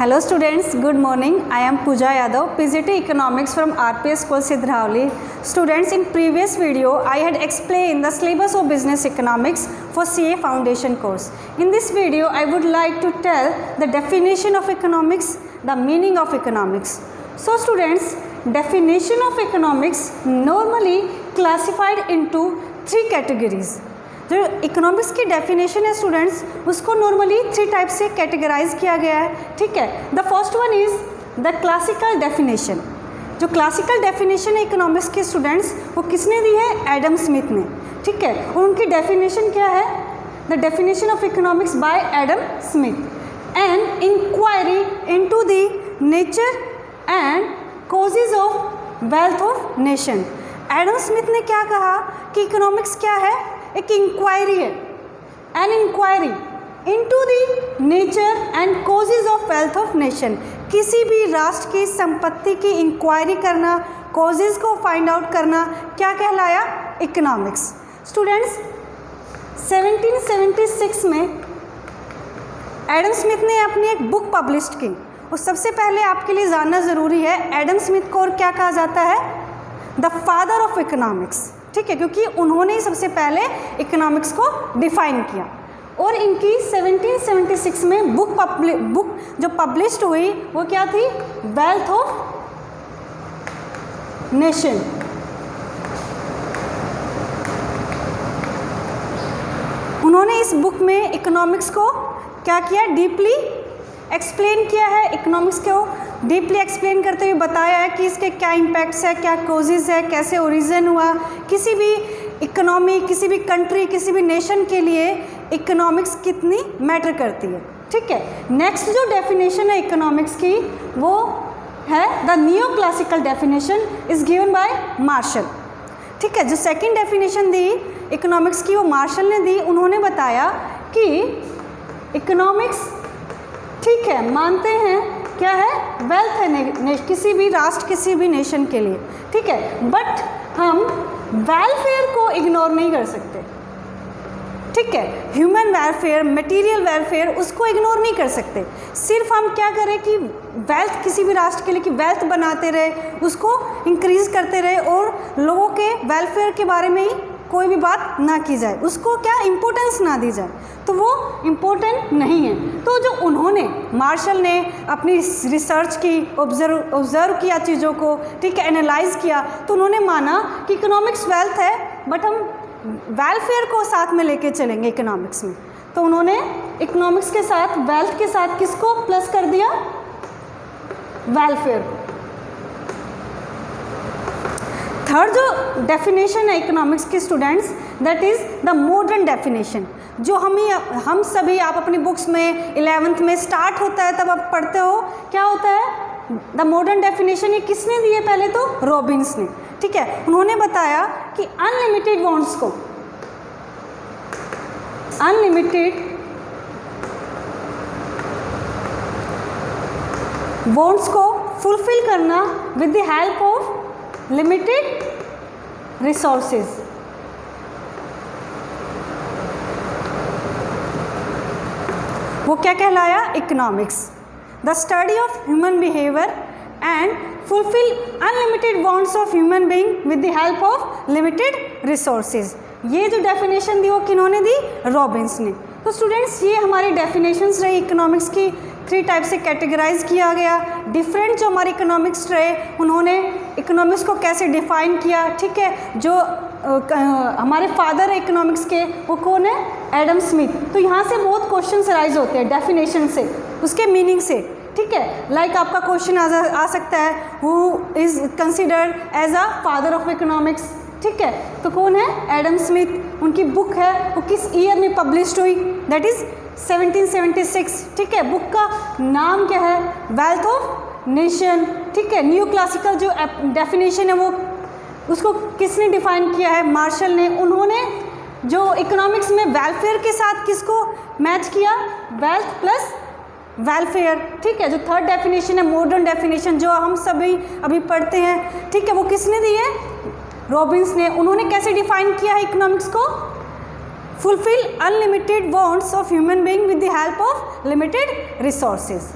Hello students, good morning. I am Pooja Yadav, PGT Economics from RPS School Sidhrauli. Students, in previous video I had explained the syllabus of business economics for CA foundation course. In this video I would like to tell the definition of economics, the meaning of economics. So students, definition of economics normally classified into three categories. जो economics की definition है students, उसको normally three type से categorise किया गया है. ठीक है, the first one is the classical definition. जो क्लासिकल डेफिनेशन है इकोनॉमिक्स के स्टूडेंट्स, वो किसने दी है? एडम स्मिथ ने. ठीक है, और उनकी डेफिनेशन क्या है? The definition of economics by Adam Smith. An inquiry into the nature and causes of wealth of nation. Adam Smith ने क्या कहा कि इकोनॉमिक्स क्या है? एक इंक्वायरी है, an inquiry into the nature and causes of wealth of nation. किसी भी राष्ट्र की संपत्ति की इंक्वायरी करना, कॉजेज को फाइंड आउट करना, क्या कहलाया? इकोनॉमिक्स. स्टूडेंट्स, 1776 में एडम स्मिथ ने अपनी एक बुक पब्लिश की. और सबसे पहले आपके लिए जानना ज़रूरी है, एडम स्मिथ को और क्या कहा जाता है? The father of economics. ठीक है, क्योंकि उन्होंने ही सबसे पहले इकोनॉमिक्स को डिफाइन किया. और इनकी 1776 में बुक जो पब्लिश्ड हुई वो क्या थी? Wealth of nation. उन्होंने इस बुक में इकोनॉमिक्स को क्या किया? डीपली एक्सप्लेन किया है. इकोनॉमिक्स को डीपली एक्सप्लेन करते हुए बताया है कि इसके क्या इम्पैक्ट्स है, क्या कोजेज़ है, कैसे ओरिजिन हुआ. किसी भी इकोनॉमी, किसी भी कंट्री, किसी भी नेशन के लिए इकोनॉमिक्स कितनी मैटर करती है. ठीक है, नेक्स्ट जो डेफिनेशन है इकोनॉमिक्स की वो है the new classical definition is given by Marshall. ठीक है, जो सेकेंड डेफिनेशन दी इकोनॉमिक्स की वो मार्शल ने दी. उन्होंने बताया कि इकोनॉमिक्स, ठीक है, मानते हैं क्या है? वेल्थ है किसी भी राष्ट्र, किसी भी नेशन के लिए. ठीक है, बट हम वेलफेयर को इग्नोर नहीं कर सकते. ठीक है, ह्यूमन वेलफेयर, मटेरियल वेलफेयर, उसको इग्नोर नहीं कर सकते. सिर्फ हम क्या करें कि वेल्थ किसी भी राष्ट्र के लिए कि वेल्थ बनाते रहे, उसको इंक्रीज़ करते रहे और लोगों के वेलफेयर के बारे में ही कोई भी बात ना की जाए, उसको क्या इम्पोर्टेंस ना दी जाए, तो वो इम्पोर्टेंट नहीं है. तो जो उन्होंने, मार्शल ने अपनी रिसर्च की, ऑब्ज़र्व किया चीज़ों को, ठीक है, एनालाइज किया, तो उन्होंने माना कि इकोनॉमिक्स वेल्थ है बट हम वेलफेयर को साथ में लेके चलेंगे इकोनॉमिक्स में. तो उन्होंने इकोनॉमिक्स के साथ, वेल्थ के साथ किसको प्लस कर दिया? वेलफेयर को. थर्ड जो डेफिनेशन है इकोनॉमिक्स की students, that is the modern definition. जो हम सभी, आप अपनी बुक्स में 11th में स्टार्ट होता है तब आप पढ़ते हो, क्या होता है? The modern definition. ये किसने दी है? पहले तो रॉबिन्स ने. ठीक है, उन्होंने बताया कि अनलिमिटेड वांट्स को, अनलिमिटेड वांट्स को फुलफिल करना with the help of limited resources. वो क्या कहलाया? Economics. The study of human behaviour and fulfil unlimited wants of human being with the help of limited resources. ये जो डेफिनेशन दी वो किन्होंने दी? Robins ने. तो स्टूडेंट्स, ये हमारी डेफिनेशंस रही इकोनॉमिक्स की. थ्री टाइप से कैटेगराइज किया गया. डिफरेंट जो हमारे इकोनॉमिक्स रहे, उन्होंने इकोनॉमिक्स को कैसे डिफाइन किया. ठीक है, जो हमारे फादर है इकोनॉमिक्स के, वो कौन है? Adam Smith. तो यहाँ से बहुत क्वेश्चंस राइज होते हैं डेफिनेशन से, उसके मीनिंग से. ठीक है, लाइक आपका क्वेश्चन आ सकता है, who is considered as a father of economics. ठीक है, तो कौन है? Adam Smith. उनकी बुक है, वो किस ईयर में पब्लिश्ड हुई? That is 1776. ठीक है, बुक का नाम क्या है? Wealth of nation. ठीक है, न्यू क्लासिकल जो डेफिनेशन है वो, उसको किसने डिफाइन किया है? मार्शल ने. उन्होंने जो इकोनॉमिक्स में वेलफेयर के साथ किसको मैच किया? Wealth plus welfare. ठीक है, जो थर्ड डेफिनेशन है मॉडर्न डेफिनेशन, जो हम सभी अभी पढ़ते हैं, ठीक है, वो किसने दी है? रॉबिन्स ने. उन्होंने कैसे डिफाइन किया है इकोनॉमिक्स को? fulfill unlimited wants of human being with the help of limited resources.